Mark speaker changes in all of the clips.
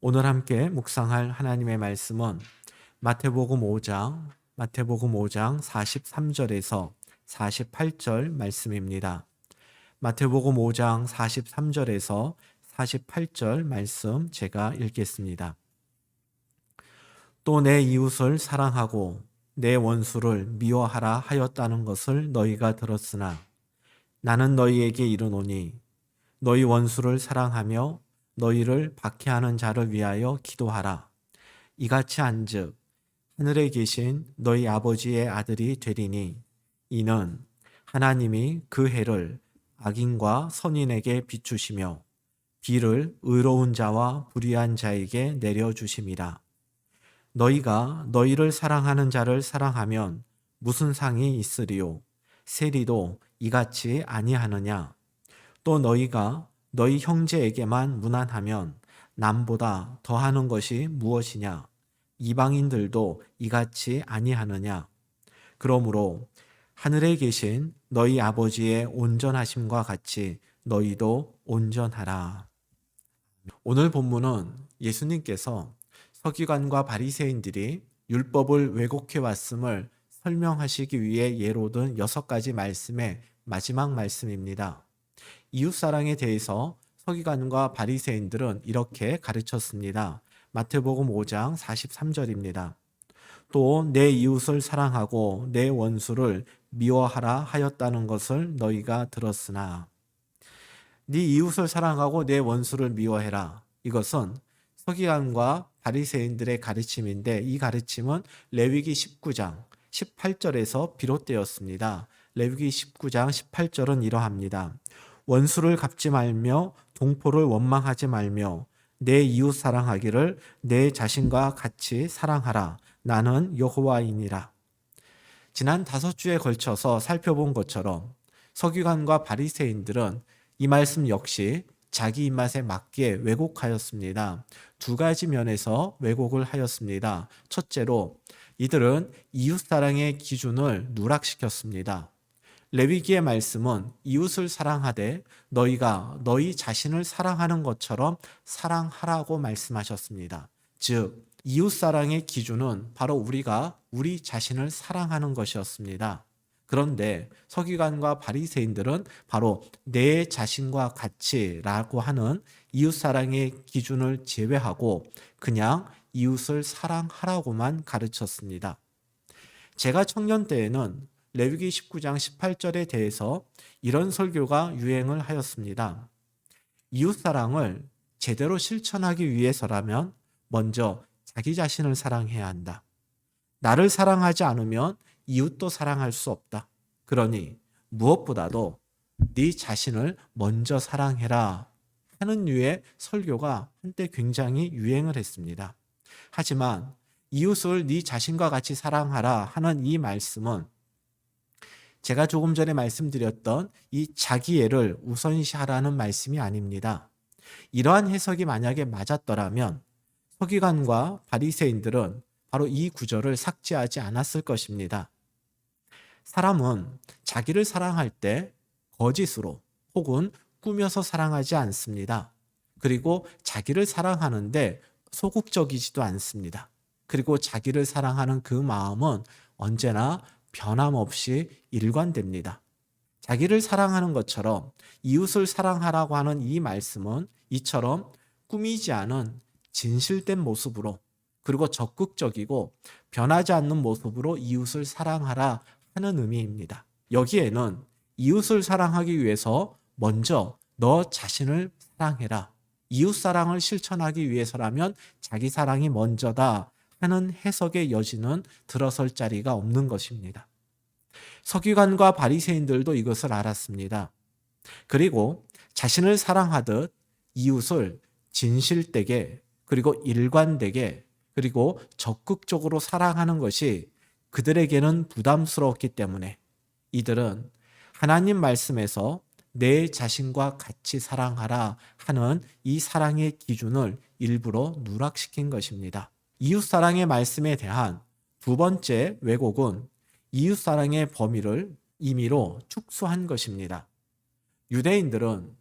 Speaker 1: 오늘 함께 묵상할 하나님의 말씀은 마태복음 5장 43절에서 48절 말씀입니다. 마태복음 5장 43절에서 48절 말씀 제가 읽겠습니다. 또 내 이웃을 사랑하고 내 원수를 미워하라 하였다는 것을 너희가 들었으나 나는 너희에게 이르노니 너희 원수를 사랑하며 너희를 박해하는 자를 위하여 기도하라. 이같이 한즉 하늘에 계신 너희 아버지의 아들이 되리니 이는 하나님이 그 해를 악인과 선인에게 비추시며 비를 의로운 자와 불의한 자에게 내려주심이라. 너희가 너희를 사랑하는 자를 사랑하면 무슨 상이 있으리요? 세리도 이같이 아니하느냐? 또 너희가 너희 형제에게만 무난하면 남보다 더하는 것이 무엇이냐? 이방인들도 이같이 아니하느냐? 그러므로 하늘에 계신 너희 아버지의 온전하심과 같이 너희도 온전하라. 오늘 본문은 예수님께서 서기관과 바리새인들이 율법을 왜곡해 왔음을 설명하시기 위해 예로 든 6가지 말씀의 마지막 말씀입니다. 이웃사랑에 대해서 서기관과 바리새인들은 이렇게 가르쳤습니다. 마태복음 5장 43절입니다. 또 내 이웃을 사랑하고 내 원수를 미워하라 하였다는 것을 너희가 들었으나 네 이웃을 사랑하고 내 원수를 미워해라. 이것은 서기관과 바리새인들의 가르침인데 이 가르침은 레위기 19장 18절에서 비롯되었습니다. 레위기 19장 18절은 이러합니다. 원수를 갚지 말며 동포를 원망하지 말며 내 이웃 사랑하기를 내 자신과 같이 사랑하라. 나는 여호와이니라. 지난 5주에 걸쳐서 살펴본 것처럼 서기관과 바리새인들은 이 말씀 역시 자기 입맛에 맞게 왜곡하였습니다. 2가지 면에서 왜곡을 하였습니다. 첫째로 이들은 이웃사랑의 기준을 누락시켰습니다. 레위기의 말씀은 이웃을 사랑하되 너희가 너희 자신을 사랑하는 것처럼 사랑하라고 말씀하셨습니다. 즉 이웃사랑의 기준은 바로 우리가 우리 자신을 사랑하는 것이었습니다. 그런데 서기관과 바리새인들은 바로 내 자신과 같이라고 하는 이웃사랑의 기준을 제외하고 그냥 이웃을 사랑하라고만 가르쳤습니다. 제가 청년 때에는 레위기 19장 18절에 대해서 이런 설교가 유행을 하였습니다. 이웃사랑을 제대로 실천하기 위해서라면 먼저 자기 자신을 사랑해야 한다. 나를 사랑하지 않으면 이웃도 사랑할 수 없다. 그러니 무엇보다도 네 자신을 먼저 사랑해라 하는 류의 설교가 한때 굉장히 유행을 했습니다. 하지만 이웃을 네 자신과 같이 사랑하라 하는 이 말씀은 제가 조금 전에 말씀드렸던 이 자기애를 우선시하라는 말씀이 아닙니다. 이러한 해석이 만약에 맞았더라면 서기관과 바리새인들은 바로 이 구절을 삭제하지 않았을 것입니다. 사람은 자기를 사랑할 때 거짓으로 혹은 꾸며서 사랑하지 않습니다. 그리고 자기를 사랑하는데 소극적이지도 않습니다. 그리고 자기를 사랑하는 그 마음은 언제나 변함없이 일관됩니다. 자기를 사랑하는 것처럼 이웃을 사랑하라고 하는 이 말씀은 이처럼 꾸미지 않은 진실된 모습으로 그리고 적극적이고 변하지 않는 모습으로 이웃을 사랑하라 하는 의미입니다. 여기에는 이웃을 사랑하기 위해서 먼저 너 자신을 사랑해라. 이웃 사랑을 실천하기 위해서라면 자기 사랑이 먼저다 하는 해석의 여지는 들어설 자리가 없는 것입니다. 서기관과 바리새인들도 이것을 알았습니다. 그리고 자신을 사랑하듯 이웃을 진실되게 그리고 일관되게 그리고 적극적으로 사랑하는 것이 그들에게는 부담스러웠기 때문에 이들은 하나님 말씀에서 내 자신과 같이 사랑하라 하는 이 사랑의 기준을 일부러 누락시킨 것입니다. 이웃사랑의 말씀에 대한 2번째 왜곡은 이웃사랑의 범위를 임의로 축소한 것입니다. 유대인들은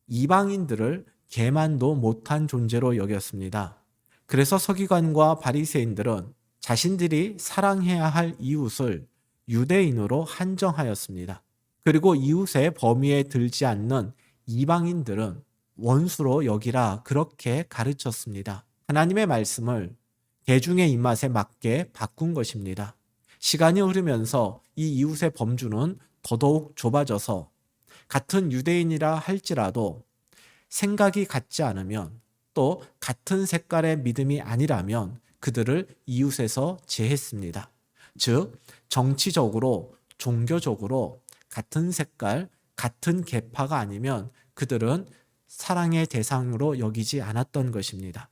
Speaker 1: 이방인들을 개만도 못한 존재로 여겼습니다. 그래서 서기관과 바리새인들은 자신들이 사랑해야 할 이웃을 유대인으로 한정하였습니다. 그리고 이웃의 범위에 들지 않는 이방인들은 원수로 여기라 그렇게 가르쳤습니다. 하나님의 말씀을 대중의 입맛에 맞게 바꾼 것입니다. 시간이 흐르면서 이 이웃의 범주는 더더욱 좁아져서 같은 유대인이라 할지라도 생각이 같지 않으면 또 같은 색깔의 믿음이 아니라면 그들을 이웃에서 제했습니다. 즉, 정치적으로, 종교적으로 같은 색깔, 같은 계파가 아니면 그들은 사랑의 대상으로 여기지 않았던 것입니다.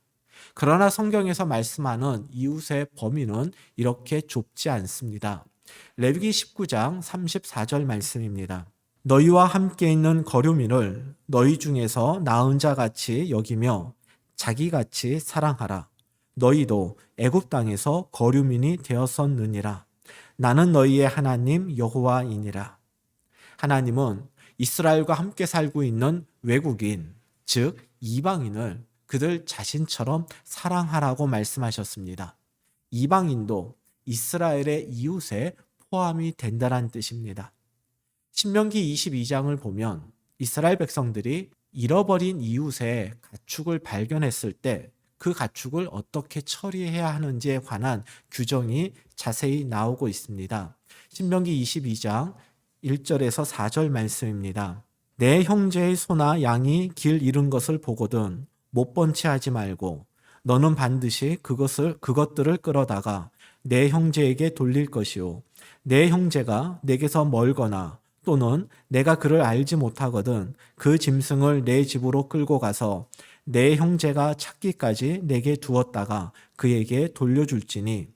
Speaker 1: 그러나 성경에서 말씀하는 이웃의 범위는 이렇게 좁지 않습니다. 레위기 19장 34절 말씀입니다. 너희와 함께 있는 거류민을 너희 중에서 나은 자 같이 여기며 자기같이 사랑하라. 너희도 애굽 땅에서 거류민이 되었었느니라. 나는 너희의 하나님 여호와이니라. 하나님은 이스라엘과 함께 살고 있는 외국인, 즉 이방인을 그들 자신처럼 사랑하라고 말씀하셨습니다. 이방인도 이스라엘의 이웃에 포함이 된다는 뜻입니다. 신명기 22장을 보면 이스라엘 백성들이 잃어버린 이웃의 가축을 발견했을 때 그 가축을 어떻게 처리해야 하는지에 관한 규정이 자세히 나오고 있습니다. 신명기 22장 1절에서 4절 말씀입니다. 내 형제의 소나 양이 길 잃은 것을 보거든 못 본 채 하지 말고 너는 반드시 그것들을 끌어다가 내 형제에게 돌릴 것이요 내 형제가 내게서 멀거나 또는 내가 그를 알지 못하거든 그 짐승을 내 집으로 끌고 가서 내 형제가 찾기까지 내게 두었다가 그에게 돌려줄지니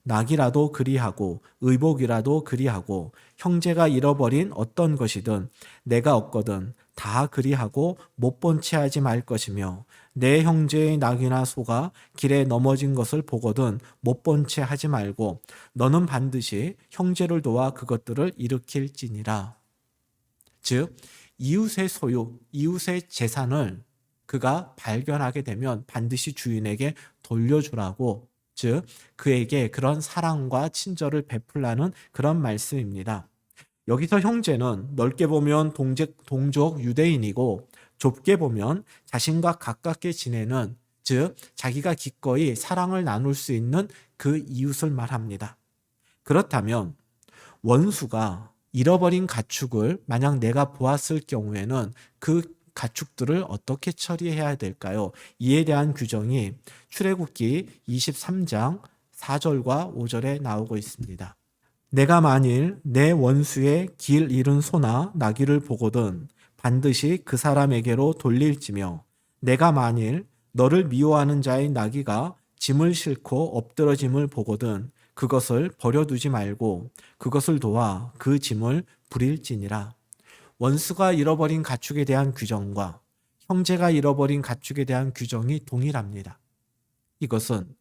Speaker 1: 낙이라도 그리하고 의복이라도 그리하고 형제가 잃어버린 어떤 것이든 내가 얻거든 다 그리하고 못 본 채 하지 말 것이며 내 형제의 낙이나 소가 길에 넘어진 것을 보거든 못 본 채 하지 말고 너는 반드시 형제를 도와 그것들을 일으킬지니라. 즉 이웃의 소유, 이웃의 재산을 그가 발견하게 되면 반드시 주인에게 돌려주라고, 즉 그에게 그런 사랑과 친절을 베풀라는 그런 말씀입니다. 여기서 형제는 넓게 보면 동족 유대인이고 좁게 보면 자신과 가깝게 지내는, 즉 자기가 기꺼이 사랑을 나눌 수 있는 그 이웃을 말합니다. 그렇다면 원수가 잃어버린 가축을 만약 내가 보았을 경우에는 그 가축들을 어떻게 처리해야 될까요? 이에 대한 규정이 출애굽기 23장 4절과 5절에 나오고 있습니다. 내가 만일 내 원수의 길 잃은 소나 나귀를 보거든 반드시 그 사람에게로 돌릴지며 내가 만일 너를 미워하는 자의 나귀가 짐을 싣고 엎드러짐을 보거든 그것을 버려두지 말고 그것을 도와 그 짐을 부릴지니라. 원수가 잃어버린 가축에 대한 규정과 형제가 잃어버린 가축에 대한 규정이 동일합니다. 이것은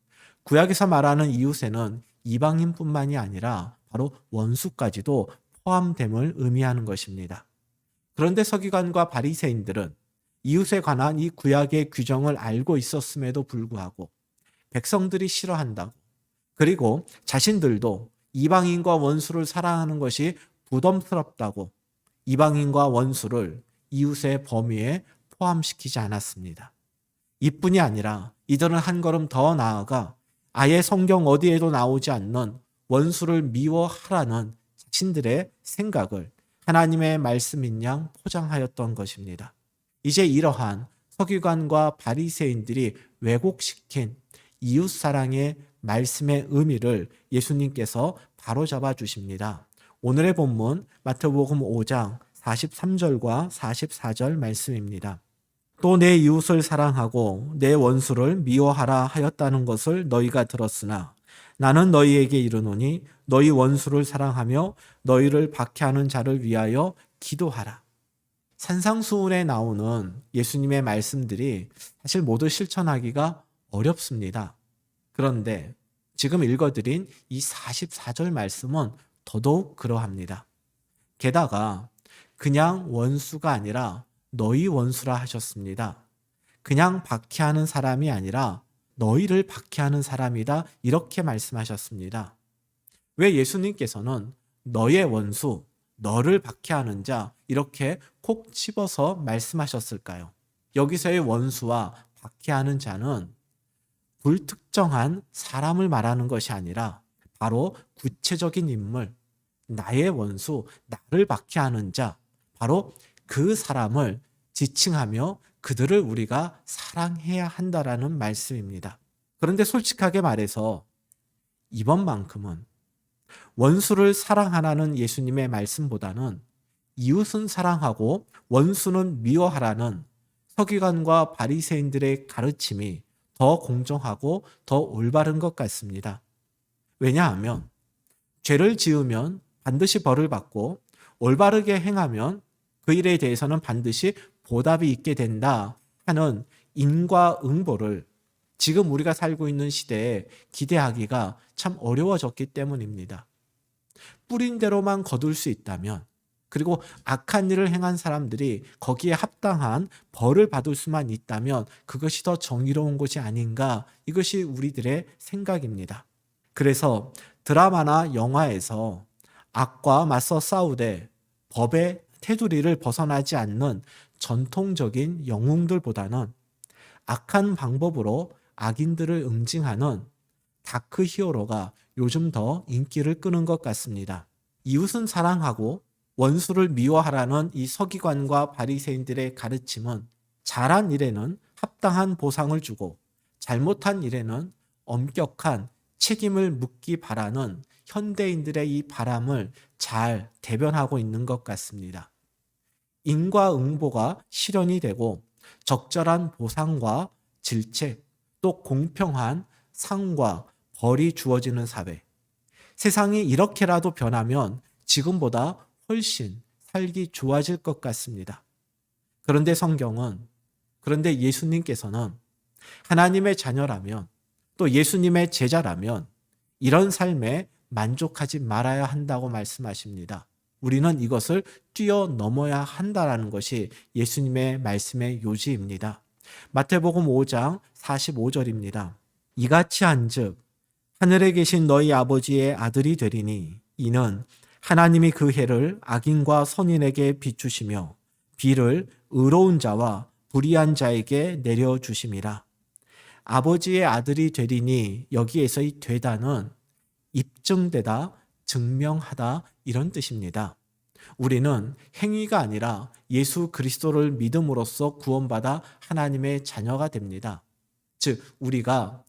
Speaker 1: 구약에서 말하는 이웃에는 이방인뿐만이 아니라 바로 원수까지도 포함됨을 의미하는 것입니다. 그런데 서기관과 바리새인들은 이웃에 관한 이 구약의 규정을 알고 있었음에도 불구하고 백성들이 싫어한다고, 그리고 자신들도 이방인과 원수를 사랑하는 것이 부담스럽다고 이방인과 원수를 이웃의 범위에 포함시키지 않았습니다. 이뿐이 아니라 이들은 한 걸음 더 나아가 아예 성경 어디에도 나오지 않는 원수를 미워하라는 자신들의 생각을 하나님의 말씀인 양 포장하였던 것입니다. 이제 이러한 서기관과 바리새인들이 왜곡시킨 이웃사랑의 말씀의 의미를 예수님께서 바로잡아 주십니다. 오늘의 본문 마태복음 5장 43절과 44절 말씀입니다. 또 내 이웃을 사랑하고 내 원수를 미워하라 하였다는 것을 너희가 들었으나 나는 너희에게 이르노니 너희 원수를 사랑하며 너희를 박해하는 자를 위하여 기도하라. 산상수훈에 나오는 예수님의 말씀들이 사실 모두 실천하기가 어렵습니다. 그런데 지금 읽어드린 이 44절 말씀은 더더욱 그러합니다. 게다가 그냥 원수가 아니라 너희 원수라 하셨습니다. 그냥 박해하는 사람이 아니라 너희를 박해하는 사람이다. 이렇게 말씀하셨습니다. 왜 예수님께서는 너의 원수, 너를 박해하는 자 이렇게 콕 집어서 말씀하셨을까요? 여기서의 원수와 박해하는 자는 불특정한 사람을 말하는 것이 아니라 바로 구체적인 인물, 나의 원수, 나를 박해하는 자, 바로 그 사람을 지칭하며 그들을 우리가 사랑해야 한다라는 말씀입니다. 그런데 솔직하게 말해서 이번만큼은 원수를 사랑하라는 예수님의 말씀보다는 이웃은 사랑하고 원수는 미워하라는 서기관과 바리새인들의 가르침이 더 공정하고 더 올바른 것 같습니다. 왜냐하면 죄를 지으면 반드시 벌을 받고 올바르게 행하면 그 일에 대해서는 반드시 보답이 있게 된다 하는 인과응보를 지금 우리가 살고 있는 시대에 기대하기가 참 어려워졌기 때문입니다. 뿌린 대로만 거둘 수 있다면, 그리고 악한 일을 행한 사람들이 거기에 합당한 벌을 받을 수만 있다면 그것이 더 정의로운 것이 아닌가, 이것이 우리들의 생각입니다. 그래서 드라마나 영화에서 악과 맞서 싸우되 법의 테두리를 벗어나지 않는 전통적인 영웅들보다는 악한 방법으로 악인들을 응징하는 다크 히어로가 요즘 더 인기를 끄는 것 같습니다. 이웃은 사랑하고 원수를 미워하라는 이 서기관과 바리새인들의 가르침은 잘한 일에는 합당한 보상을 주고 잘못한 일에는 엄격한 책임을 묻기 바라는 현대인들의 이 바람을 잘 대변하고 있는 것 같습니다. 인과응보가 실현이 되고 적절한 보상과 질책, 또 공평한 상과 벌이 주어지는 사회. 세상이 이렇게라도 변하면 지금보다 훨씬 살기 좋아질 것 같습니다. 그런데 그런데 예수님께서는 하나님의 자녀라면, 또 예수님의 제자라면 이런 삶에 만족하지 말아야 한다고 말씀하십니다. 우리는 이것을 뛰어넘어야 한다라는 것이 예수님의 말씀의 요지입니다. 마태복음 5장 45절입니다. 이같이 한즉 하늘에 계신 너희 아버지의 아들이 되리니 이는 하나님이 그 해를 악인과 선인에게 비추시며 비를 의로운 자와 불의한 자에게 내려주심이라. 아버지의 아들이 되리니 여기에서 이 되다는 입증되다, 증명하다 이런 뜻입니다. 우리는 행위가 아니라 예수 그리스도를 믿음으로써 구원받아 하나님의 자녀가 됩니다. 즉 우리가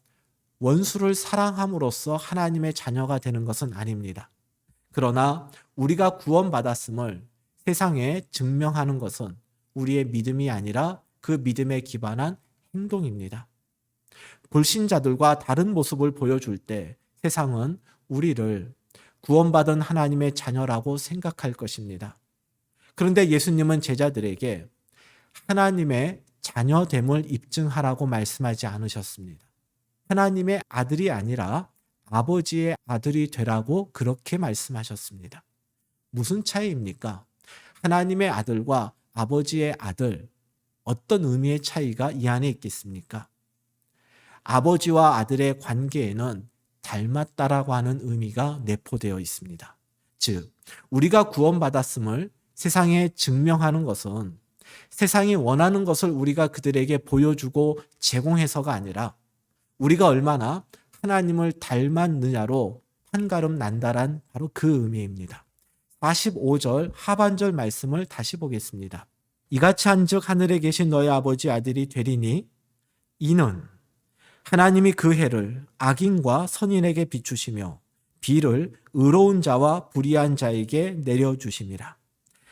Speaker 1: 원수를 사랑함으로써 하나님의 자녀가 되는 것은 아닙니다. 그러나 우리가 구원받았음을 세상에 증명하는 것은 우리의 믿음이 아니라 그 믿음에 기반한 행동입니다. 불신자들과 다른 모습을 보여줄 때 세상은 우리를 구원받은 하나님의 자녀라고 생각할 것입니다. 그런데 예수님은 제자들에게 하나님의 자녀됨을 입증하라고 말씀하지 않으셨습니다. 하나님의 아들이 아니라 아버지의 아들이 되라고 그렇게 말씀하셨습니다. 무슨 차이입니까? 하나님의 아들과 아버지의 아들, 어떤 의미의 차이가 이 안에 있겠습니까? 아버지와 아들의 관계에는 닮았다라고 하는 의미가 내포되어 있습니다. 즉, 우리가 구원받았음을 세상에 증명하는 것은 세상이 원하는 것을 우리가 그들에게 보여주고 제공해서가 아니라 우리가 얼마나 하나님을 닮았느냐로 한가름 난다란 바로 그 의미입니다. 45절 하반절 말씀을 다시 보겠습니다. 이같이 한즉 하늘에 계신 너희 아버지 아들이 되리니 이는 하나님이 그 해를 악인과 선인에게 비추시며 비를 의로운 자와 불의한 자에게 내려주심이라.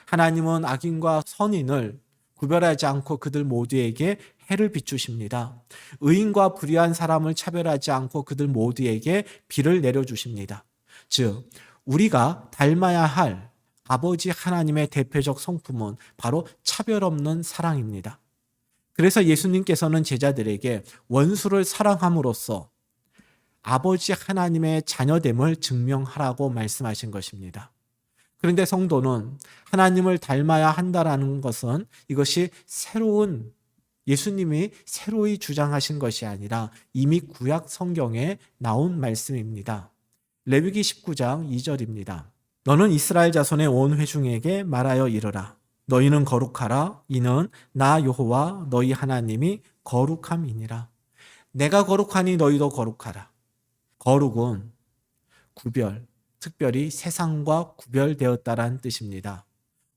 Speaker 1: 하나님은 악인과 선인을 구별하지 않고 그들 모두에게 해를 비추십니다. 의인과 불의한 사람을 차별하지 않고 그들 모두에게 비를 내려주십니다. 즉 우리가 닮아야 할 아버지 하나님의 대표적 성품은 바로 차별 없는 사랑입니다. 그래서 예수님께서는 제자들에게 원수를 사랑함으로써 아버지 하나님의 자녀됨을 증명하라고 말씀하신 것입니다. 그런데 성도는 하나님을 닮아야 한다라는 것은 이것이 새로운 예수님이 새로이 주장하신 것이 아니라 이미 구약 성경에 나온 말씀입니다. 레위기 19장 2절입니다. 너는 이스라엘 자손의 온 회중에게 말하여 이르라. 너희는 거룩하라. 이는 나 여호와 너희 하나님이 거룩함이니라. 내가 거룩하니 너희도 거룩하라. 거룩은 구별, 특별히 세상과 구별되었다라는 뜻입니다.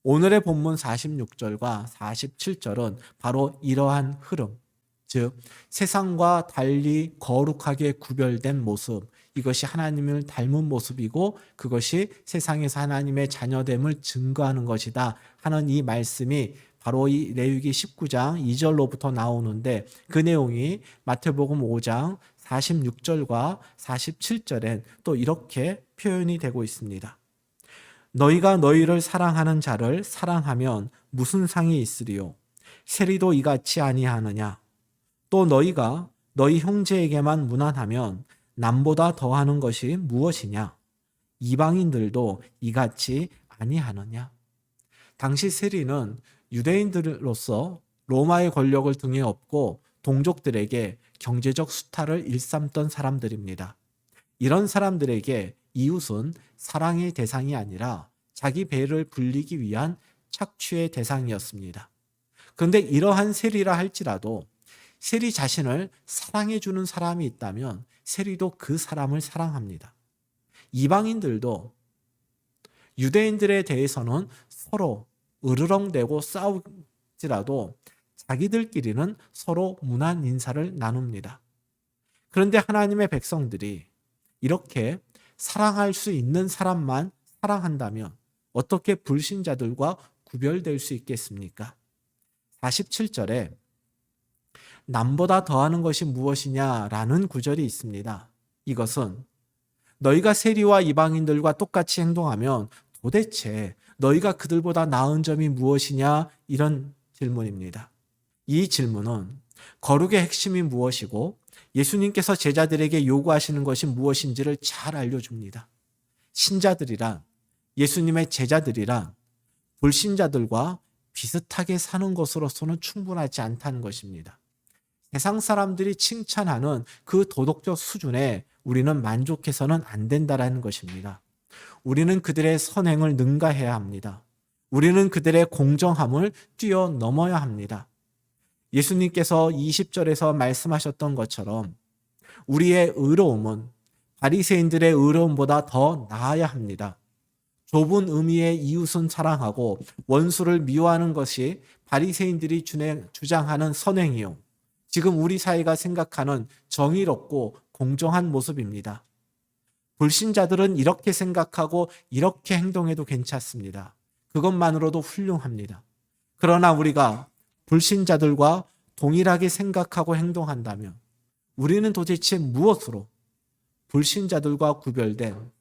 Speaker 1: 오늘의 본문 46절과 47절은 바로 이러한 흐름, 즉 세상과 달리 거룩하게 구별된 모습, 이것이 하나님을 닮은 모습이고 그것이 세상에서 하나님의 자녀됨을 증거하는 것이다 하는 이 말씀이 바로 이 레위기 19장 2절로부터 나오는데, 그 내용이 마태복음 5장 46절과 47절엔 또 이렇게 표현이 되고 있습니다. 너희가 너희를 사랑하는 자를 사랑하면 무슨 상이 있으리요? 세리도 이같이 아니하느냐? 또 너희가 너희 형제에게만 무난하면 남보다 더하는 것이 무엇이냐? 이방인들도 이같이 아니하느냐? 당시 세리는 유대인들로서 로마의 권력을 등에 업고 동족들에게 경제적 수탈을 일삼던 사람들입니다. 이런 사람들에게 이웃은 사랑의 대상이 아니라 자기 배를 불리기 위한 착취의 대상이었습니다. 그런데 이러한 세리라 할지라도 세리 자신을 사랑해주는 사람이 있다면 세리도 그 사람을 사랑합니다. 이방인들도 유대인들에 대해서는 서로 으르렁대고 싸우지라도 자기들끼리는 서로 무난 인사를 나눕니다. 그런데 하나님의 백성들이 이렇게 사랑할 수 있는 사람만 사랑한다면 어떻게 불신자들과 구별될 수 있겠습니까? 47절에 남보다 더하는 것이 무엇이냐라는 구절이 있습니다. 이것은 너희가 세리와 이방인들과 똑같이 행동하면 도대체 너희가 그들보다 나은 점이 무엇이냐, 이런 질문입니다. 이 질문은 거룩의 핵심이 무엇이고 예수님께서 제자들에게 요구하시는 것이 무엇인지를 잘 알려줍니다. 신자들이란, 예수님의 제자들이란 불신자들과 비슷하게 사는 것으로서는 충분하지 않다는 것입니다. 세상 사람들이 칭찬하는 그 도덕적 수준에 우리는 만족해서는 안 된다라는 것입니다. 우리는 그들의 선행을 능가해야 합니다. 우리는 그들의 공정함을 뛰어넘어야 합니다. 예수님께서 20절에서 말씀하셨던 것처럼 우리의 의로움은 바리새인들의 의로움보다 더 나아야 합니다. 좁은 의미의 이웃은 사랑하고 원수를 미워하는 것이 바리새인들이 주장하는 선행이요, 지금 우리 사회가 생각하는 정의롭고 공정한 모습입니다. 불신자들은 이렇게 생각하고 이렇게 행동해도 괜찮습니다. 그것만으로도 훌륭합니다. 그러나 우리가 불신자들과 동일하게 생각하고 행동한다면 우리는 도대체 무엇으로 불신자들과 구별된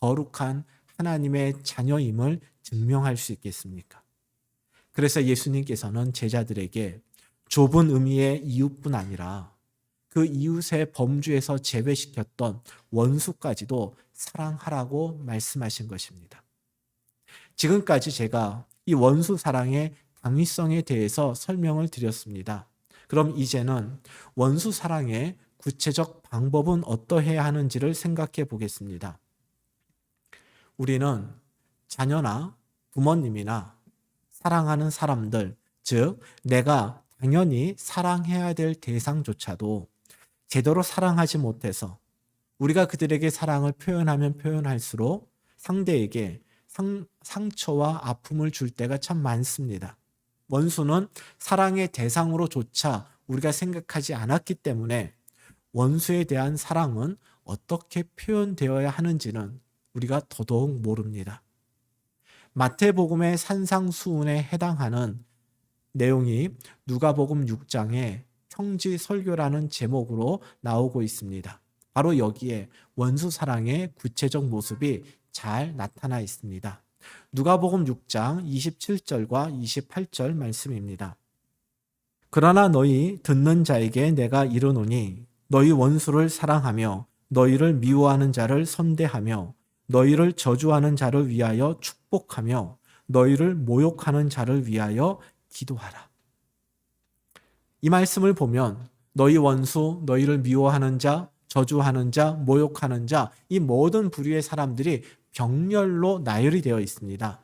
Speaker 1: 거룩한 하나님의 자녀임을 증명할 수 있겠습니까? 그래서 예수님께서는 제자들에게 좁은 의미의 이웃뿐 아니라 그 이웃의 범주에서 제외시켰던 원수까지도 사랑하라고 말씀하신 것입니다. 지금까지 제가 이 원수 사랑의 당위성에 대해서 설명을 드렸습니다. 그럼 이제는 원수 사랑의 구체적 방법은 어떠해야 하는지를 생각해 보겠습니다. 우리는 자녀나 부모님이나 사랑하는 사람들, 즉 내가 당연히 사랑해야 될 대상조차도 제대로 사랑하지 못해서 우리가 그들에게 사랑을 표현하면 표현할수록 상대에게 상처와 아픔을 줄 때가 참 많습니다. 원수는 사랑의 대상으로조차 우리가 생각하지 않았기 때문에 원수에 대한 사랑은 어떻게 표현되어야 하는지는 우리가 더더욱 모릅니다. 마태복음의 산상수훈에 해당하는 내용이 누가복음 6장의 평지설교라는 제목으로 나오고 있습니다. 바로 여기에 원수 사랑의 구체적 모습이 잘 나타나 있습니다. 누가복음 6장 27절과 28절 말씀입니다. 그러나 너희 듣는 자에게 내가 이르노니 너희 원수를 사랑하며 너희를 미워하는 자를 선대하며 너희를 저주하는 자를 위하여 축복하며 너희를 모욕하는 자를 위하여 기도하라. 이 말씀을 보면 너희 원수, 너희를 미워하는 자, 저주하는 자, 모욕하는 자, 이 모든 부류의 사람들이 병렬로 나열이 되어 있습니다.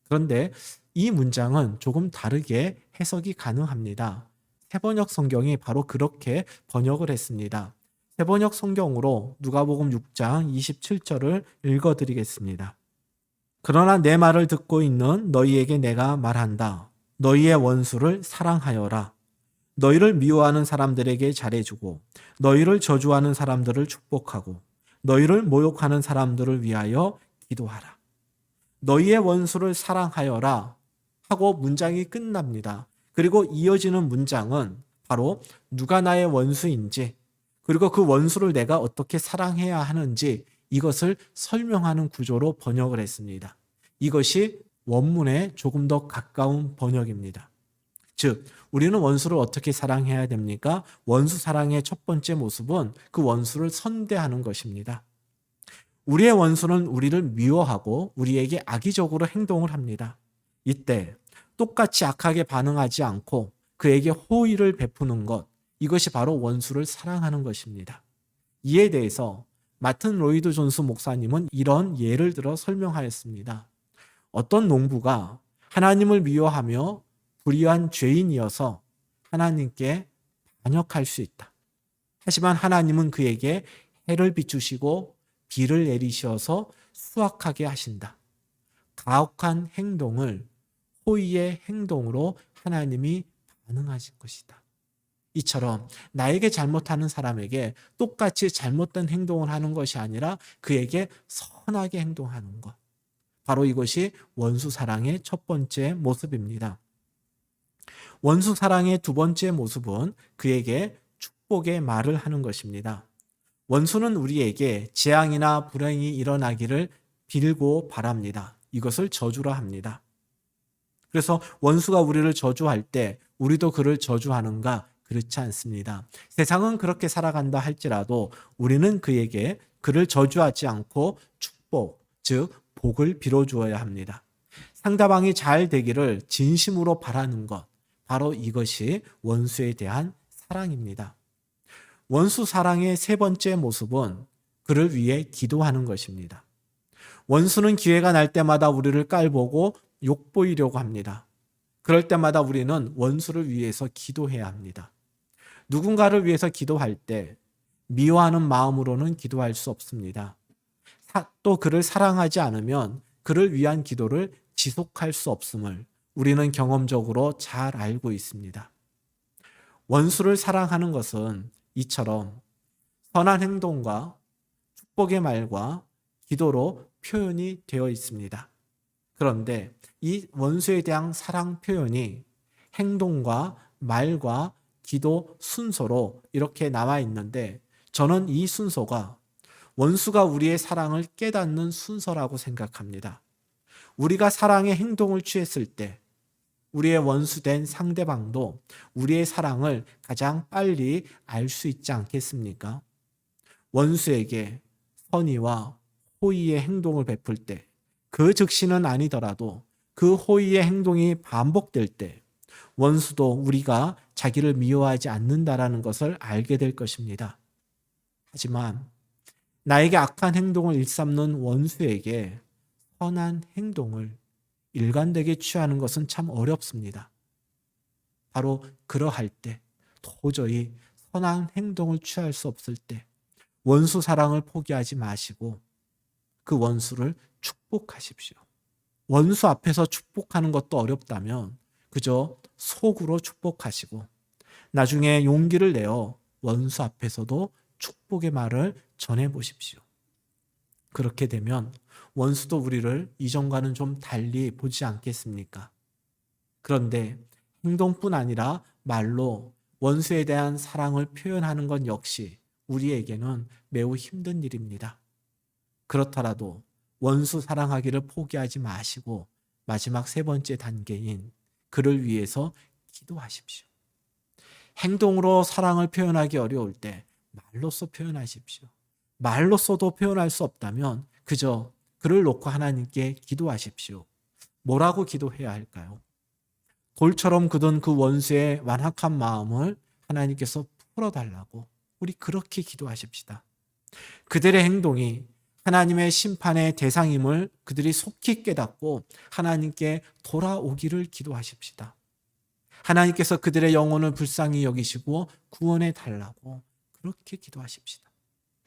Speaker 1: 그런데 이 문장은 조금 다르게 해석이 가능합니다. 세번역 성경이 바로 그렇게 번역을 했습니다. 세번역 성경으로 누가복음 6장 27절을 읽어드리겠습니다. 그러나 내 말을 듣고 있는 너희에게 내가 말한다. 너희의 원수를 사랑하여라. 너희를 미워하는 사람들에게 잘해주고 너희를 저주하는 사람들을 축복하고 너희를 모욕하는 사람들을 위하여 기도하라. 너희의 원수를 사랑하여라 하고 문장이 끝납니다. 그리고 이어지는 문장은 바로 누가 나의 원수인지 그리고 그 원수를 내가 어떻게 사랑해야 하는지 이것을 설명하는 구조로 번역을 했습니다. 이것이 원문에 조금 더 가까운 번역입니다. 즉, 우리는 원수를 어떻게 사랑해야 됩니까? 원수 사랑의 첫 번째 모습은 그 원수를 선대하는 것입니다. 우리의 원수는 우리를 미워하고 우리에게 악의적으로 행동을 합니다. 이때 똑같이 악하게 반응하지 않고 그에게 호의를 베푸는 것, 이것이 바로 원수를 사랑하는 것입니다. 이에 대해서 마튼 로이드 존스 목사님은 이런 예를 들어 설명하였습니다. 어떤 농부가 하나님을 미워하며 불의한 죄인이어서 하나님께 반역할 수 있다. 하지만 하나님은 그에게 해를 비추시고 비를 내리셔서 수확하게 하신다. 가혹한 행동을 호의의 행동으로 하나님이 반응하신 것이다. 이처럼 나에게 잘못하는 사람에게 똑같이 잘못된 행동을 하는 것이 아니라 그에게 선하게 행동하는 것. 바로 이것이 원수 사랑의 첫 번째 모습입니다. 원수 사랑의 두 번째 모습은 그에게 축복의 말을 하는 것입니다. 원수는 우리에게 재앙이나 불행이 일어나기를 빌고 바랍니다. 이것을 저주라 합니다. 그래서 원수가 우리를 저주할 때 우리도 그를 저주하는가? 그렇지 않습니다. 세상은 그렇게 살아간다 할지라도 우리는 그에게 그를 저주하지 않고 축복, 즉 복을 빌어주어야 합니다. 상대방이 잘 되기를 진심으로 바라는 것, 바로 이것이 원수에 대한 사랑입니다. 원수 사랑의 세 번째 모습은 그를 위해 기도하는 것입니다. 원수는 기회가 날 때마다 우리를 깔보고 욕보이려고 합니다. 그럴 때마다 우리는 원수를 위해서 기도해야 합니다. 누군가를 위해서 기도할 때 미워하는 마음으로는 기도할 수 없습니다. 또 그를 사랑하지 않으면 그를 위한 기도를 지속할 수 없음을 우리는 경험적으로 잘 알고 있습니다. 원수를 사랑하는 것은 이처럼 선한 행동과 축복의 말과 기도로 표현이 되어 있습니다. 그런데 이 원수에 대한 사랑 표현이 행동과 말과 기도 순서로 이렇게 나와 있는데 저는 이 순서가 원수가 우리의 사랑을 깨닫는 순서라고 생각합니다. 우리가 사랑의 행동을 취했을 때 우리의 원수된 상대방도 우리의 사랑을 가장 빨리 알 수 있지 않겠습니까? 원수에게 선의와 호의의 행동을 베풀 때 그 즉시는 아니더라도 그 호의의 행동이 반복될 때 원수도 우리가 자기를 미워하지 않는다라는 것을 알게 될 것입니다. 하지만 나에게 악한 행동을 일삼는 원수에게 선한 행동을 일관되게 취하는 것은 참 어렵습니다. 바로 그러할 때 도저히 선한 행동을 취할 수 없을 때 원수 사랑을 포기하지 마시고 그 원수를 축복하십시오. 원수 앞에서 축복하는 것도 어렵다면 그저 속으로 축복하시고 나중에 용기를 내어 원수 앞에서도 축복의 말을 전해보십시오. 그렇게 되면 원수도 우리를 이전과는 좀 달리 보지 않겠습니까? 그런데 행동뿐 아니라 말로 원수에 대한 사랑을 표현하는 것 역시 우리에게는 매우 힘든 일입니다. 그렇더라도 원수 사랑하기를 포기하지 마시고 마지막 세 번째 단계인 그를 위해서 기도하십시오. 행동으로 사랑을 표현하기 어려울 때 말로써 표현하십시오. 말로써도 표현할 수 없다면 그저 그를 놓고 하나님께 기도하십시오. 뭐라고 기도해야 할까요? 돌처럼 굳은 그 원수의 완악한 마음을 하나님께서 풀어달라고 우리 그렇게 기도하십시다. 그들의 행동이 하나님의 심판의 대상임을 그들이 속히 깨닫고 하나님께 돌아오기를 기도하십시다. 하나님께서 그들의 영혼을 불쌍히 여기시고 구원해 달라고 그렇게 기도하십시다.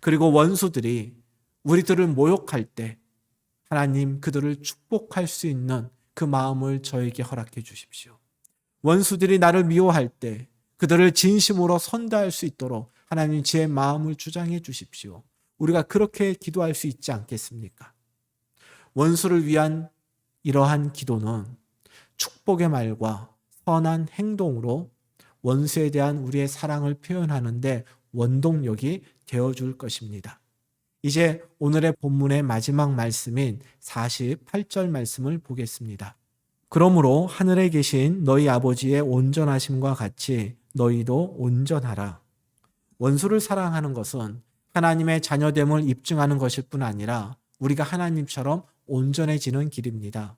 Speaker 1: 그리고 원수들이 우리들을 모욕할 때 하나님 그들을 축복할 수 있는 그 마음을 저에게 허락해 주십시오. 원수들이 나를 미워할 때 그들을 진심으로 선대할 수 있도록 하나님 제 마음을 주장해 주십시오. 우리가 그렇게 기도할 수 있지 않겠습니까? 원수를 위한 이러한 기도는 축복의 말과 선한 행동으로 원수에 대한 우리의 사랑을 표현하는데 원동력이 되어줄 것입니다. 이제 오늘의 본문의 마지막 말씀인 48절 말씀을 보겠습니다. 그러므로 하늘에 계신 너희 아버지의 온전하심과 같이 너희도 온전하라. 원수를 사랑하는 것은 하나님의 자녀됨을 입증하는 것일 뿐 아니라 우리가 하나님처럼 온전해지는 길입니다.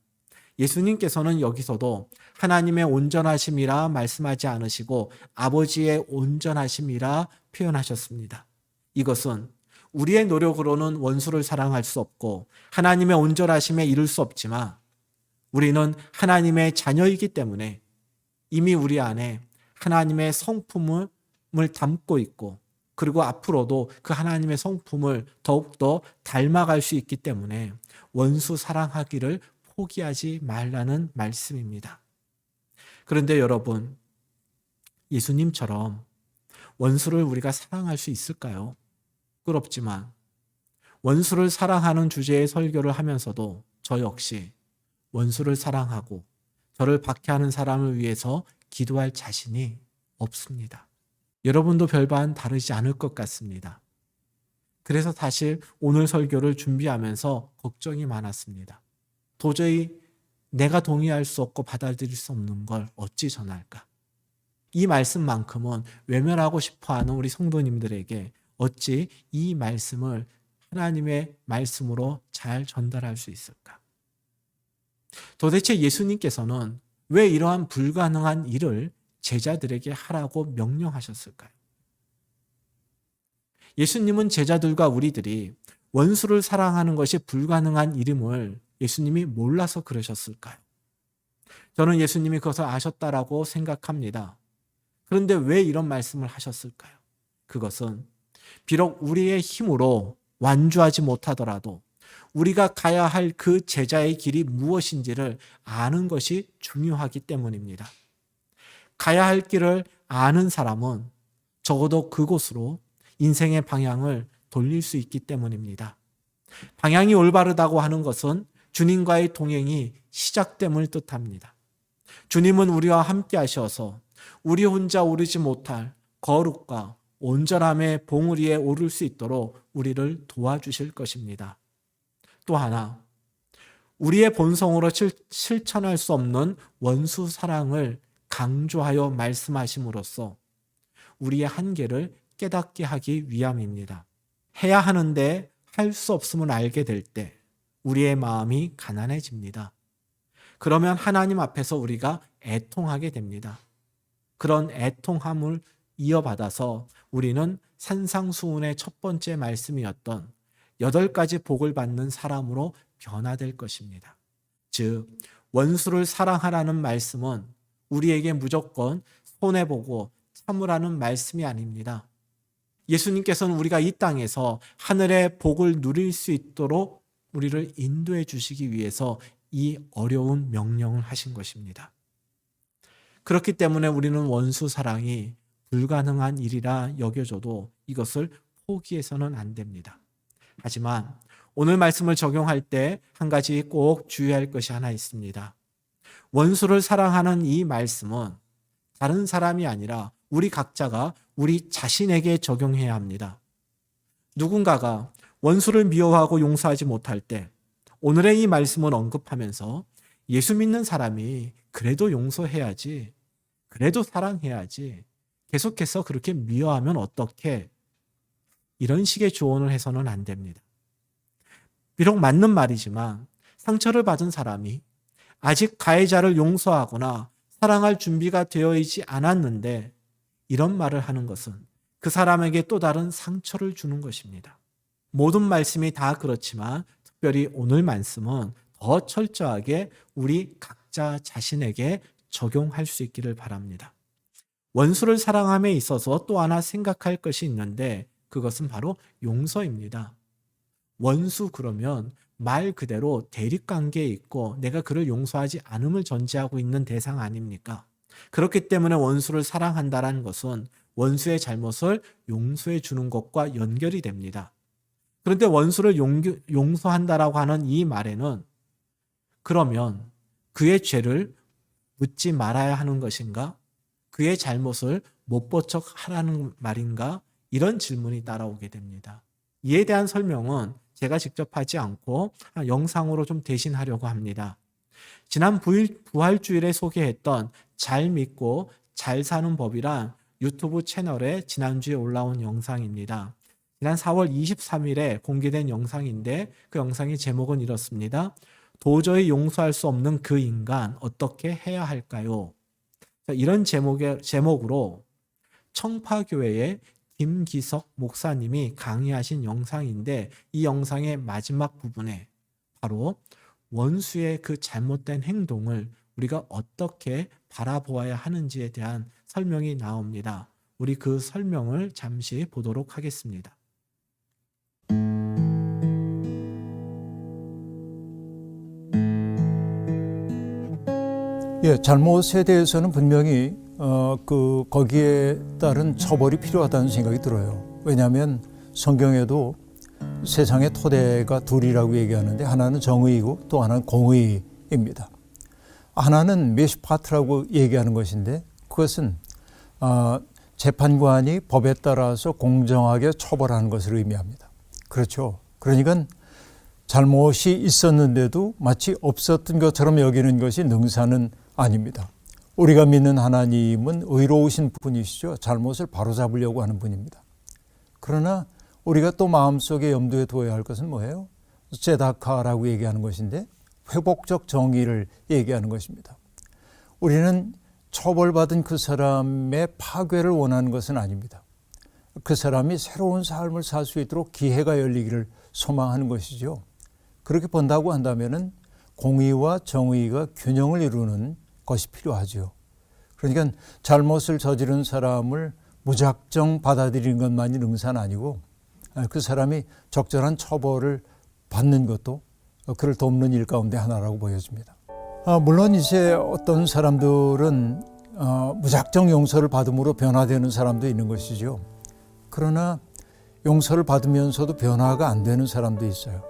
Speaker 1: 예수님께서는 여기서도 하나님의 온전하심이라 말씀하지 않으시고 아버지의 온전하심이라 표현하셨습니다. 이것은 우리의 노력으로는 원수를 사랑할 수 없고 하나님의 온전하심에 이를 수 없지만 우리는 하나님의 자녀이기 때문에 이미 우리 안에 하나님의 성품을 담고 있고 그리고 앞으로도 그 하나님의 성품을 더욱더 닮아갈 수 있기 때문에 원수 사랑하기를 포기하지 말라는 말씀입니다. 그런데 여러분, 예수님처럼 원수를 우리가 사랑할 수 있을까요? 부끄럽지만 원수를 사랑하는 주제의 설교를 하면서도 저 역시 원수를 사랑하고 저를 박해하는 사람을 위해서 기도할 자신이 없습니다. 여러분도 별반 다르지 않을 것 같습니다. 그래서 사실 오늘 설교를 준비하면서 걱정이 많았습니다. 도저히 내가 동의할 수 없고 받아들일 수 없는 걸 어찌 전할까? 이 말씀만큼은 외면하고 싶어하는 우리 성도님들에게 어찌 이 말씀을 하나님의 말씀으로 잘 전달할 수 있을까? 도대체 예수님께서는 왜 이러한 불가능한 일을 제자들에게 하라고 명령하셨을까요? 예수님은 제자들과 우리들이 원수를 사랑하는 것이 불가능한 일임을 예수님이 몰라서 그러셨을까요? 저는 예수님이 그것을 아셨다라고 생각합니다. 그런데 왜 이런 말씀을 하셨을까요? 그것은 비록 우리의 힘으로 완주하지 못하더라도 우리가 가야 할 그 제자의 길이 무엇인지를 아는 것이 중요하기 때문입니다. 가야 할 길을 아는 사람은 적어도 그곳으로 인생의 방향을 돌릴 수 있기 때문입니다. 방향이 올바르다고 하는 것은 주님과의 동행이 시작됨을 뜻합니다. 주님은 우리와 함께 하셔서 우리 혼자 오르지 못할 거룩과 온전함의 봉우리에 오를 수 있도록 우리를 도와주실 것입니다. 또 하나, 우리의 본성으로 실천할 수 없는 원수 사랑을 강조하여 말씀하심으로써 우리의 한계를 깨닫게 하기 위함입니다. 해야 하는데 할 수 없음을 알게 될 때 우리의 마음이 가난해집니다. 그러면 하나님 앞에서 우리가 애통하게 됩니다. 그런 애통함을 이어받아서 우리는 산상수훈의 첫 번째 말씀이었던 8가지 복을 받는 사람으로 변화될 것입니다. 즉, 원수를 사랑하라는 말씀은 우리에게 무조건 손해보고 참으라는 말씀이 아닙니다. 예수님께서는 우리가 이 땅에서 하늘의 복을 누릴 수 있도록 우리를 인도해 주시기 위해서 이 어려운 명령을 하신 것입니다. 그렇기 때문에 우리는 원수 사랑이 불가능한 일이라 여겨져도 이것을 포기해서는 안 됩니다. 하지만 오늘 말씀을 적용할 때 한 가지 꼭 주의할 것이 하나 있습니다. 원수를 사랑하는 이 말씀은 다른 사람이 아니라 우리 각자가 우리 자신에게 적용해야 합니다. 누군가가 원수를 미워하고 용서하지 못할 때 오늘의 이 말씀을 언급하면서 예수 믿는 사람이 그래도 용서해야지, 그래도 사랑해야지, 계속해서 그렇게 미워하면 어떡해? 이런 식의 조언을 해서는 안 됩니다. 비록 맞는 말이지만 상처를 받은 사람이 아직 가해자를 용서하거나 사랑할 준비가 되어 있지 않았는데 이런 말을 하는 것은 그 사람에게 또 다른 상처를 주는 것입니다. 모든 말씀이 다 그렇지만 특별히 오늘 말씀은 더 철저하게 우리 각자 자신에게 적용할 수 있기를 바랍니다. 원수를 사랑함에 있어서 또 하나 생각할 것이 있는데 그것은 바로 용서입니다. 원수 그러면 말 그대로 대립관계에 있고 내가 그를 용서하지 않음을 전제하고 있는 대상 아닙니까? 그렇기 때문에 원수를 사랑한다는 것은 원수의 잘못을 용서해 주는 것과 연결이 됩니다. 그런데 원수를 용서한다라고 하는 이 말에는 그러면 그의 죄를 묻지 말아야 하는 것인가? 그의 잘못을 못 보척하라는 말인가? 이런 질문이 따라오게 됩니다. 이에 대한 설명은 제가 직접 하지 않고 영상으로 좀 대신하려고 합니다. 지난 부활주일에 소개했던 잘 믿고 잘 사는 법이란 유튜브 채널에 지난주에 올라온 영상입니다. 지난 4월 23일에 공개된 영상인데 그 영상의 제목은 이렇습니다. 도저히 용서할 수 없는 그 인간 어떻게 해야 할까요? 이런 제목으로 청파교회의 김기석 목사님이 강의하신 영상인데 이 영상의 마지막 부분에 바로 원수의 그 잘못된 행동을 우리가 어떻게 바라보아야 하는지에 대한 설명이 나옵니다. 우리 그 설명을 잠시 보도록 하겠습니다.
Speaker 2: 잘못에 대해서는 분명히 거기에 따른 처벌이 필요하다는 생각이 들어요. 왜냐하면 성경에도 세상의 토대가 둘이라고 얘기하는데 하나는 정의이고 또 하나는 공의입니다. 하나는 미슈파트라고 얘기하는 것인데 그것은 재판관이 법에 따라서 공정하게 처벌하는 것을 의미합니다. 그렇죠. 그러니까 잘못이 있었는데도 마치 없었던 것처럼 여기는 것이 능사는 아닙니다. 우리가 믿는 하나님은 의로우신 분이시죠. 잘못을 바로잡으려고 하는 분입니다. 그러나 우리가 또 마음속에 염두에 둬야 할 것은 뭐예요? 제다카라고 얘기하는 것인데 회복적 정의를 얘기하는 것입니다. 우리는 처벌받은 그 사람의 파괴를 원하는 것은 아닙니다. 그 사람이 새로운 삶을 살 수 있도록 기회가 열리기를 소망하는 것이죠. 그렇게 본다고 한다면은 공의와 정의가 균형을 이루는 것이 필요하죠. 그러니까 잘못을 저지른 사람을 무작정 받아들이는 것만이 능사는 아니고 그 사람이 적절한 처벌을 받는 것도 그를 돕는 일 가운데 하나라고 보여집니다. 물론 이제 어떤 사람들은 무작정 용서를 받음으로 변화되는 사람도 있는 것이죠. 그러나 용서를 받으면서도 변화가 안 되는 사람도 있어요.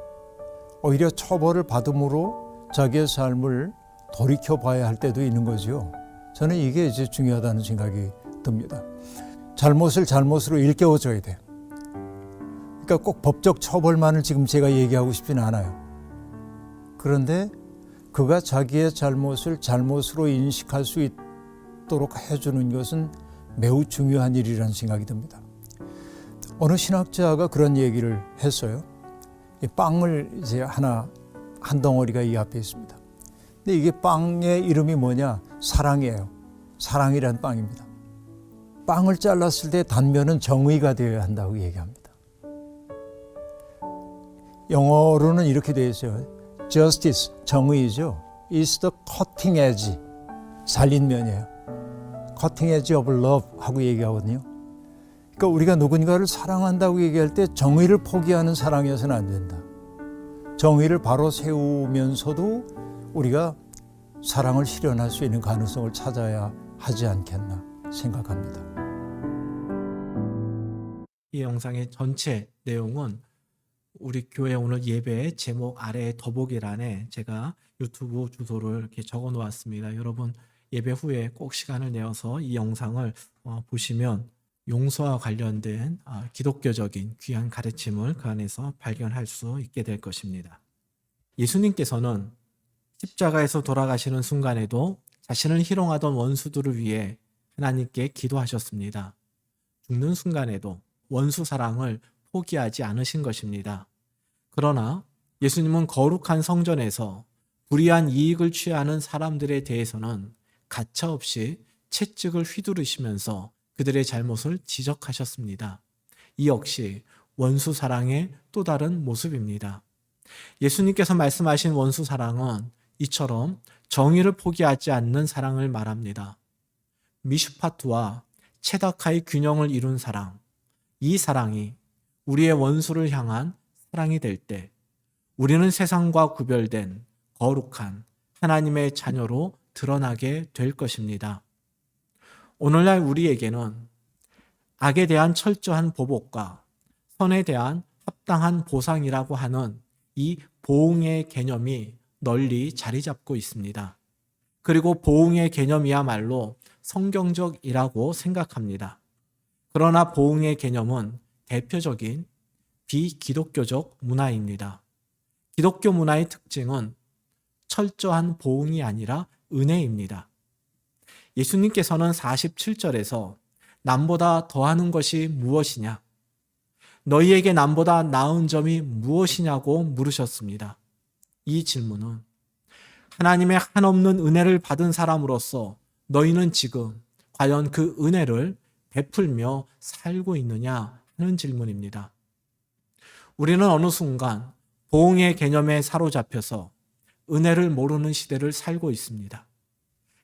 Speaker 2: 오히려 처벌을 받음으로 자기의 삶을 돌이켜봐야 할 때도 있는 거죠. 저는 이게 이제 중요하다는 생각이 듭니다. 잘못을 잘못으로 일깨워줘야 돼. 그러니까 꼭 법적 처벌만을 지금 제가 얘기하고 싶지는 않아요. 그런데 그가 자기의 잘못을 잘못으로 인식할 수 있도록 해주는 것은 매우 중요한 일이라는 생각이 듭니다. 어느 신학자가 그런 얘기를 했어요. 이 빵을 이제 한 덩어리가 이 앞에 있습니다. 근데 이게 빵의 이름이 뭐냐? 사랑이에요. 사랑이란 빵입니다. 빵을 잘랐을 때 단면은 정의가 되어야 한다고 얘기합니다. 영어로는 이렇게 되어 있어요. Justice, 정의죠. is the cutting edge, 잘린 면이에요. cutting edge of love 하고 얘기하거든요. 그러니까 우리가 누군가를 사랑한다고 얘기할 때 정의를 포기하는 사랑이어서는 안 된다. 정의를 바로 세우면서도 우리가 사랑을 실현할 수 있는 가능성을 찾아야 하지 않겠나 생각합니다.
Speaker 1: 이 영상의 전체 내용은 우리 교회 오늘 예배 제목 아래 더보기란에 제가 유튜브 주소를 이렇게 적어 놓았습니다. 여러분 예배 후에 꼭 시간을 내어서 이 영상을 보시면 용서와 관련된 기독교적인 귀한 가르침을 그 안에서 발견할 수 있게 될 것입니다. 예수님께서는 십자가에서 돌아가시는 순간에도 자신을 희롱하던 원수들을 위해 하나님께 기도하셨습니다. 죽는 순간에도 원수 사랑을 포기하지 않으신 것입니다. 그러나 예수님은 거룩한 성전에서 불의한 이익을 취하는 사람들에 대해서는 가차없이 채찍을 휘두르시면서 그들의 잘못을 지적하셨습니다. 이 역시 원수 사랑의 또 다른 모습입니다. 예수님께서 말씀하신 원수 사랑은 이처럼 정의를 포기하지 않는 사랑을 말합니다. 미슈파트와 체다카의 균형을 이룬 사랑, 이 사랑이 우리의 원수를 향한 사랑이 될 때 우리는 세상과 구별된 거룩한 하나님의 자녀로 드러나게 될 것입니다. 오늘날 우리에게는 악에 대한 철저한 보복과 선에 대한 합당한 보상이라고 하는 이 보응의 개념이 널리 자리 잡고 있습니다. 그리고 보응의 개념이야말로 성경적이라고 생각합니다. 그러나 보응의 개념은 대표적인 비기독교적 문화입니다. 기독교 문화의 특징은 철저한 보응이 아니라 은혜입니다. 예수님께서는 47절에서 남보다 더하는 것이 무엇이냐? 너희에게 남보다 나은 점이 무엇이냐고 물으셨습니다. 이 질문은 하나님의 한없는 은혜를 받은 사람으로서 너희는 지금 과연 그 은혜를 베풀며 살고 있느냐 하는 질문입니다. 우리는 어느 순간 보응의 개념에 사로잡혀서 은혜를 모르는 시대를 살고 있습니다.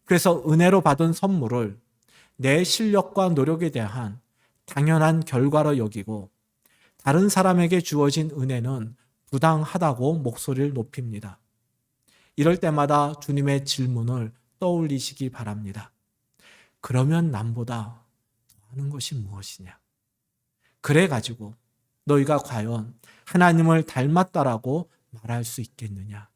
Speaker 1: 그래서 은혜로 받은 선물을 내 실력과 노력에 대한 당연한 결과로 여기고 다른 사람에게 주어진 은혜는 부당하다고 목소리를 높입니다. 이럴 때마다 주님의 질문을 떠올리시기 바랍니다. 그러면 남보다 더하는 것이 무엇이냐? 그래가지고 너희가 과연 하나님을 닮았다라고 말할 수 있겠느냐?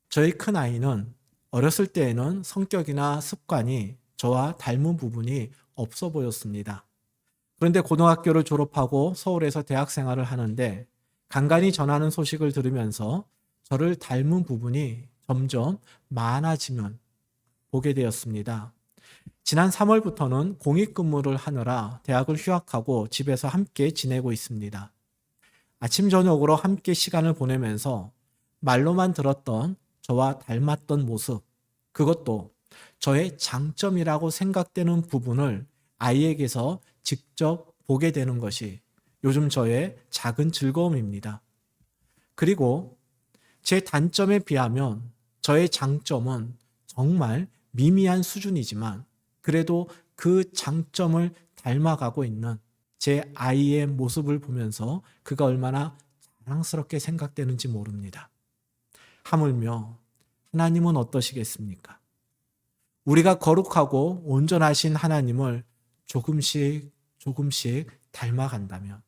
Speaker 1: 저희 큰아이는 어렸을 때에는 성격이나 습관이 저와 닮은 부분이 없어 보였습니다. 그런데 고등학교를 졸업하고 서울에서 대학 생활을 하는데 간간히 전하는 소식을 들으면서 저를 닮은 부분이 점점 많아지면 보게 되었습니다. 지난 3월부터는 공익근무를 하느라 대학을 휴학하고 집에서 함께 지내고 있습니다. 아침 저녁으로 함께 시간을 보내면서 말로만 들었던 저와 닮았던 모습, 그것도 저의 장점이라고 생각되는 부분을 아이에게서 직접 보게 되는 것이 요즘 저의 작은 즐거움입니다. 그리고 제 단점에 비하면 저의 장점은 정말 미미한 수준이지만 그래도 그 장점을 닮아가고 있는 제 아이의 모습을 보면서 그가 얼마나 자랑스럽게 생각되는지 모릅니다. 하물며 하나님은 어떠시겠습니까? 우리가 거룩하고 온전하신 하나님을 조금씩 닮아간다면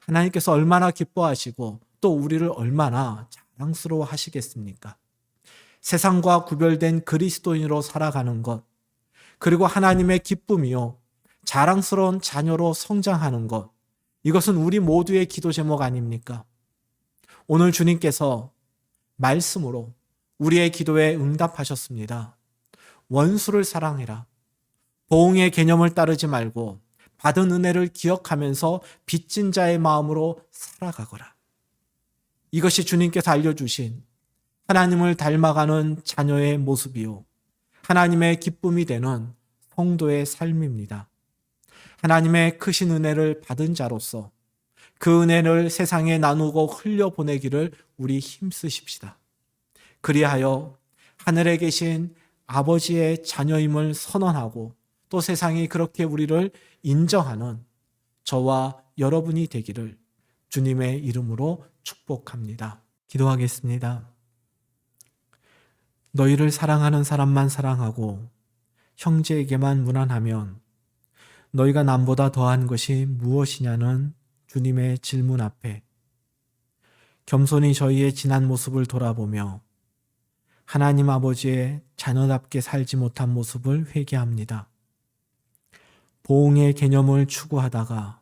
Speaker 1: 하나님께서 얼마나 기뻐하시고 또 우리를 얼마나 자랑스러워 하시겠습니까? 세상과 구별된 그리스도인으로 살아가는 것, 그리고 하나님의 기쁨이요 자랑스러운 자녀로 성장하는 것, 이것은 우리 모두의 기도 제목 아닙니까? 오늘 주님께서 말씀으로 우리의 기도에 응답하셨습니다. 원수를 사랑해라. 보응의 개념을 따르지 말고 받은 은혜를 기억하면서 빚진 자의 마음으로 살아가거라. 이것이 주님께서 알려주신 하나님을 닮아가는 자녀의 모습이요 하나님의 기쁨이 되는 성도의 삶입니다. 하나님의 크신 은혜를 받은 자로서 그 은혜를 세상에 나누고 흘려보내기를 우리 힘쓰십시다. 그리하여 하늘에 계신 아버지의 자녀임을 선언하고 또 세상이 그렇게 우리를 인정하는 저와 여러분이 되기를 주님의 이름으로 축복합니다. 기도하겠습니다. 너희를 사랑하는 사람만 사랑하고 형제에게만 무난하면 너희가 남보다 더한 것이 무엇이냐는 주님의 질문 앞에 겸손히 저희의 지난 모습을 돌아보며 하나님 아버지의 자녀답게 살지 못한 모습을 회개합니다. 보응의 개념을 추구하다가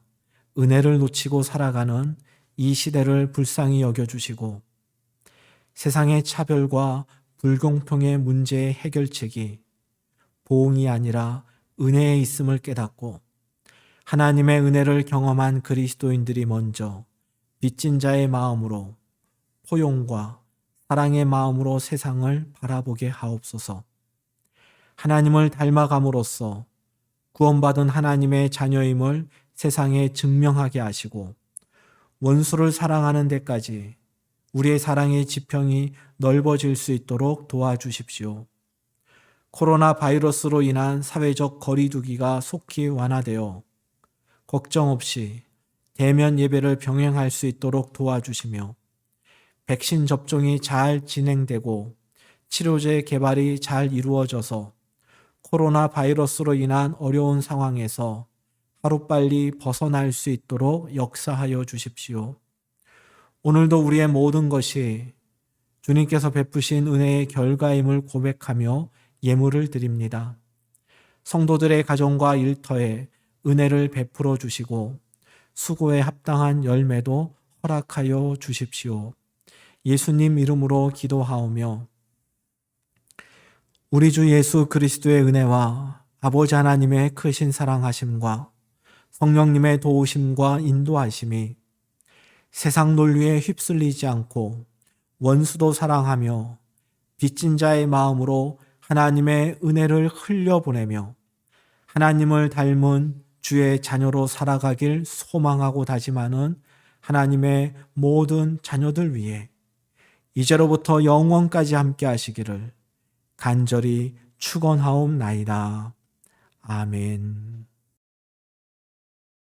Speaker 1: 은혜를 놓치고 살아가는 이 시대를 불쌍히 여겨주시고 세상의 차별과 불공평의 문제의 해결책이 보응이 아니라 은혜에 있음을 깨닫고 하나님의 은혜를 경험한 그리스도인들이 먼저 빚진 자의 마음으로 포용과 사랑의 마음으로 세상을 바라보게 하옵소서. 하나님을 닮아감으로써 구원받은 하나님의 자녀임을 세상에 증명하게 하시고 원수를 사랑하는 데까지 우리의 사랑의 지평이 넓어질 수 있도록 도와주십시오. 코로나 바이러스로 인한 사회적 거리두기가 속히 완화되어 걱정 없이 대면 예배를 병행할 수 있도록 도와주시며 백신 접종이 잘 진행되고 치료제 개발이 잘 이루어져서 코로나 바이러스로 인한 어려운 상황에서 하루빨리 벗어날 수 있도록 역사하여 주십시오. 오늘도 우리의 모든 것이 주님께서 베푸신 은혜의 결과임을 고백하며 예물을 드립니다. 성도들의 가정과 일터에 은혜를 베풀어 주시고 수고에 합당한 열매도 허락하여 주십시오. 예수님 이름으로 기도하오며 우리 주 예수 그리스도의 은혜와 아버지 하나님의 크신 사랑하심과 성령님의 도우심과 인도하심이 세상 논리에 휩쓸리지 않고 원수도 사랑하며 빚진 자의 마음으로 하나님의 은혜를 흘려보내며 하나님을 닮은 주의 자녀로 살아가길 소망하고 다짐하는 하나님의 모든 자녀들 위해 이제로부터 영원까지 함께 하시기를 간절히 축원하옵나이다. 아멘.